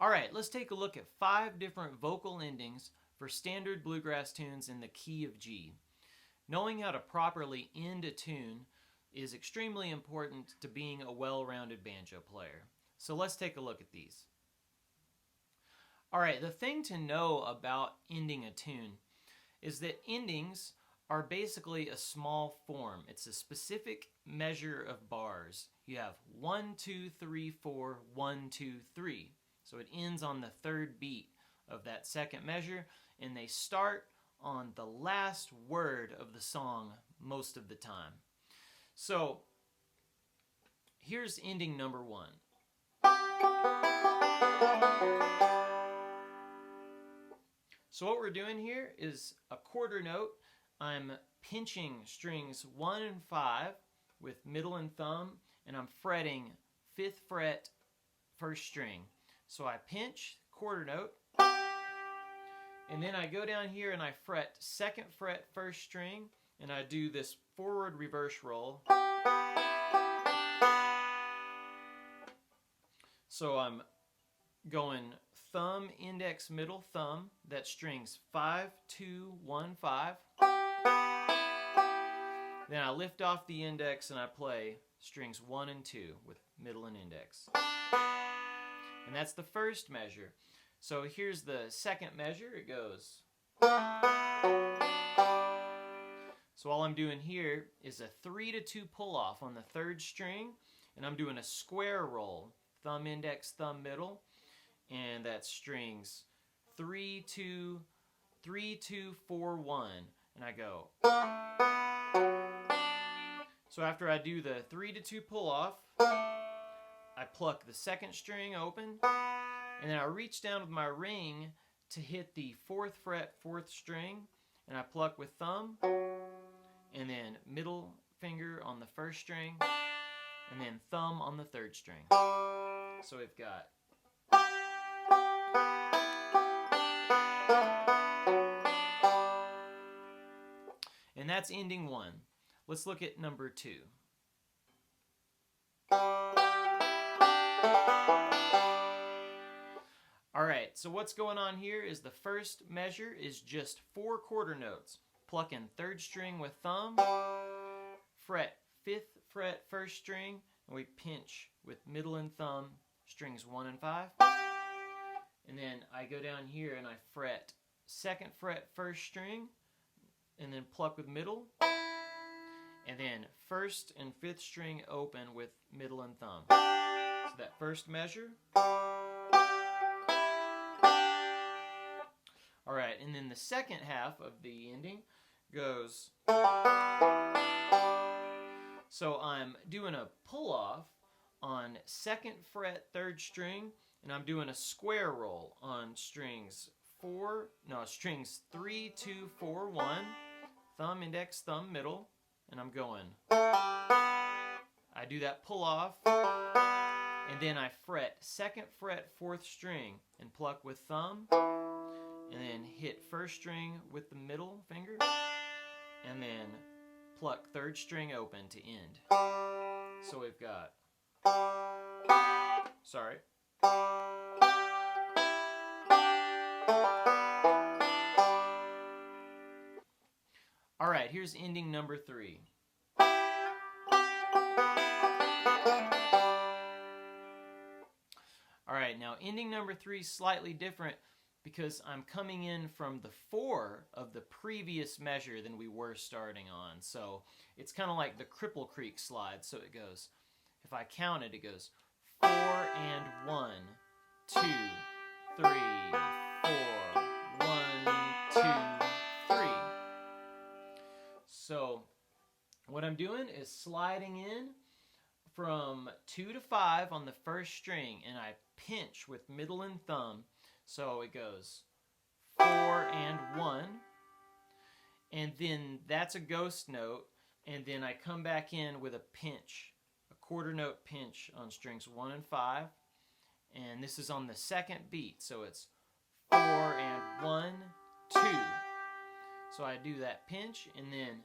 All right, let's take a look at 5 different vocal endings for standard bluegrass tunes in the key of G. Knowing how to properly end a tune is extremely important to being a well-rounded banjo player. So let's take a look at these. All right, the thing to know about ending a tune is that endings are basically a small form. It's a specific measure of bars. You have 1, 2, 3, 4, 1, 2, 3. So it ends on the third beat of that second measure, and they start on the last word of the song most of the time. So here's ending number 1. So what we're doing here is a quarter note. I'm pinching strings 1 and 5 with middle and thumb, and I'm fretting 5th fret, 1st string. So I pinch, quarter note, and then I go down here and I fret 2nd fret, 1st string, and I do this forward reverse roll. So I'm going thumb, index, middle, thumb. That strings 5, 2, 1, 5. Then I lift off the index and I play strings 1 and 2 with middle and index. And that's the first measure. So here's the second measure. It goes. So all I'm doing here is a 3 to 2 pull off on the 3rd string, and I'm doing a square roll. Thumb, index, thumb, middle, and that strings 3, 2, 3, 2, 4, 1, and I go. So after I do the 3 to 2 pull off, I pluck the 2nd string open, and then I reach down with my ring to hit the 4th fret, 4th string, and I pluck with thumb, and then middle finger on the 1st string, and then thumb on the 3rd string. So we've got. And that's ending 1. Let's look at number 2. Alright, so what's going on here is the first measure is just 4 quarter notes. Plucking 3rd string with thumb, fret 5th fret 1st string, and we pinch with middle and thumb strings 1 and 5. And then I go down here and I fret 2nd fret 1st string, and then pluck with middle, and then 1st and 5th string open with middle and thumb. So that first measure. Alright, and then the second half of the ending goes. So I'm doing a pull off on 2nd fret 3rd string, and I'm doing a square roll on strings 3, 2, 4, 1, thumb, index, thumb, middle, and I'm going. I do that pull off, and then I fret 2nd fret 4th string and pluck with thumb, and then hit 1st string with the middle finger, and then pluck 3rd string open to end. So we've got. Sorry. All right, here's ending number 3. All right, now ending number 3 is slightly different because I'm coming in from the 4 of the previous measure than we were starting on. So it's kind of like the Cripple Creek slide. So it goes, if I count it, it goes 4 and 1, 2, 3, 4, 1, 2, 3. So what I'm doing is sliding in from 2 to 5 on the 1st string, and I pinch with middle and thumb. So it goes 4 and 1, and then that's a ghost note, and then I come back in with a pinch, a quarter note pinch on strings 1 and 5, and this is on the 2nd beat, so it's 4 and 1, 2. So I do that pinch, and then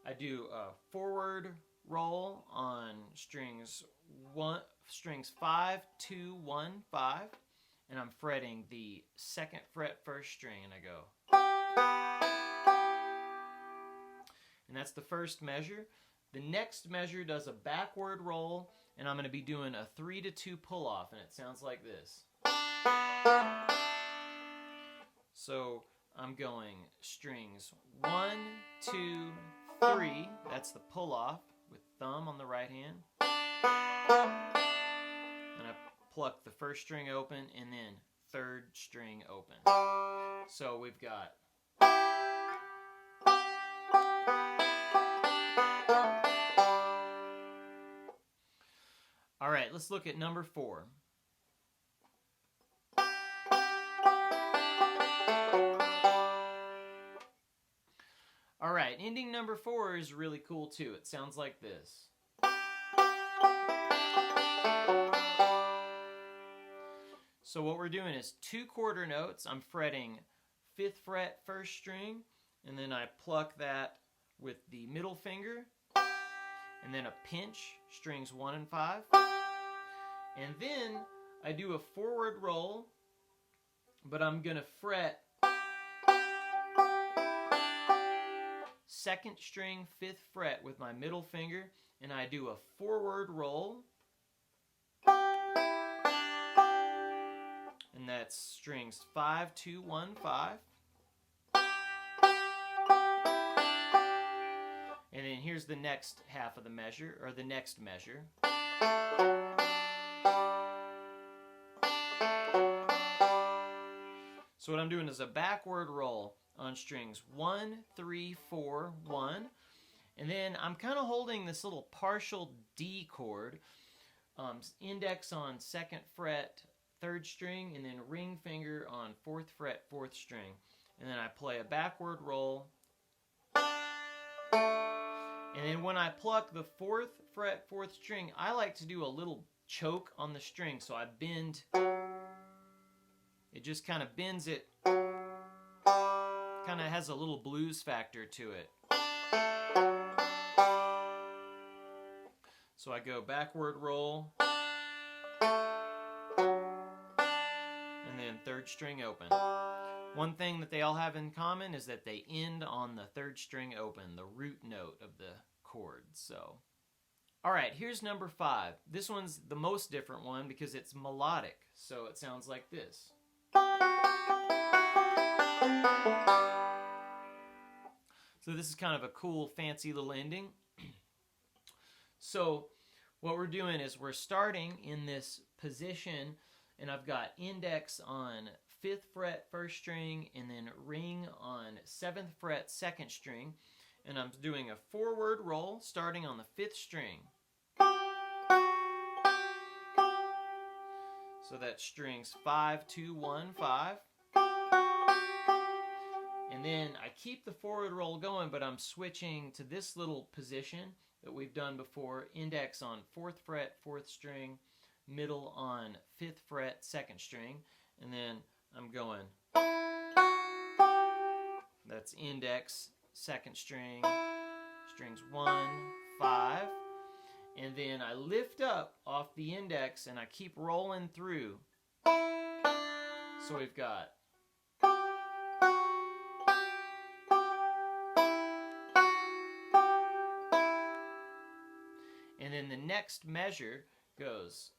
I do a forward roll on strings 5, 2, 1, 5, and I'm fretting the 2nd fret 1st string, and I go. And that's the first measure. The next measure does a backward roll, and I'm going to be doing a 3-2 pull off, and it sounds like this. So I'm going strings 1, 2, 3. That's the pull off with thumb on the right hand. And I pluck the 1st string open and then 3rd string open. So we've got. All right, let's look at number 4. All right, ending number 4 is really cool too. It sounds like this. So what we're doing is 2 quarter notes. I'm fretting 5th fret 1st string, and then I pluck that with the middle finger, and then a pinch, strings 1 and 5. And then I do a forward roll, but I'm going to fret 2nd string 5th fret with my middle finger, and I do a forward roll, and that's strings 5, 2, 1, 5. And then here's the next half of the measure, or the next measure. So what I'm doing is a backward roll on strings 1, 3, 4, 1. And then I'm kind of holding this little partial D chord, index on 2nd fret 3rd string, and then ring finger on 4th fret 4th string. And then I play a backward roll. And then when I pluck the 4th fret 4th string, I like to do a little choke on the string. So I bend, it just kind of bends it, kind of has a little blues factor to it. So I go backward roll, and then 3rd string open. One thing that they all have in common is that they end on the 3rd string open, the root note of the chord. So, all right, here's number 5. This one's the most different one because it's melodic. So it sounds like this. So this is kind of a cool, fancy little ending. So what we're doing is we're starting in this position, and I've got index on 5th fret 1st string, and then ring on 7th fret 2nd string, and I'm doing a forward roll starting on the 5th string. So that's strings 5, 2, 1, 5. And then I keep the forward roll going, but I'm switching to this little position that we've done before. Index on 4th fret 4th string, middle on 5th fret 2nd string, and then I'm going. That's index, 2nd string, strings 1, 5. And then I lift up off the index and I keep rolling through. So we've got. And then the next measure goes.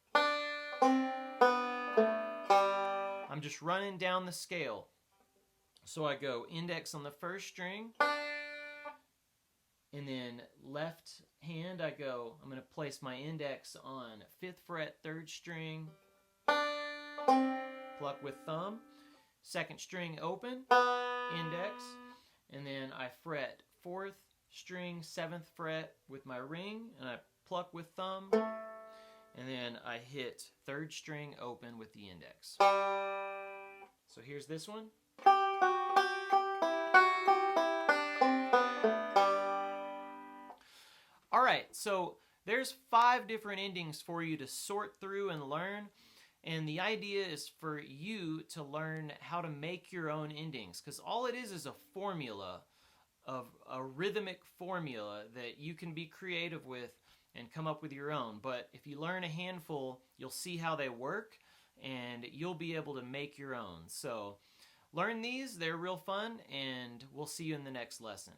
I'm just running down the scale. So I go index on the 1st string, and then left hand I go, I'm going to place my index on 5th fret 3rd string, pluck with thumb, 2nd string open, index, and then I fret 4th string 7th fret with my ring, and I pluck with thumb, and then I hit 3rd string open with the index. So here's this one. All right, so there's 5 different endings for you to sort through and learn, and the idea is for you to learn how to make your own endings, because all it is a formula, of a rhythmic formula that you can be creative with and come up with your own. But if you learn a handful, you'll see how they work, and you'll be able to make your own. So learn these, they're real fun, and we'll see you in the next lesson.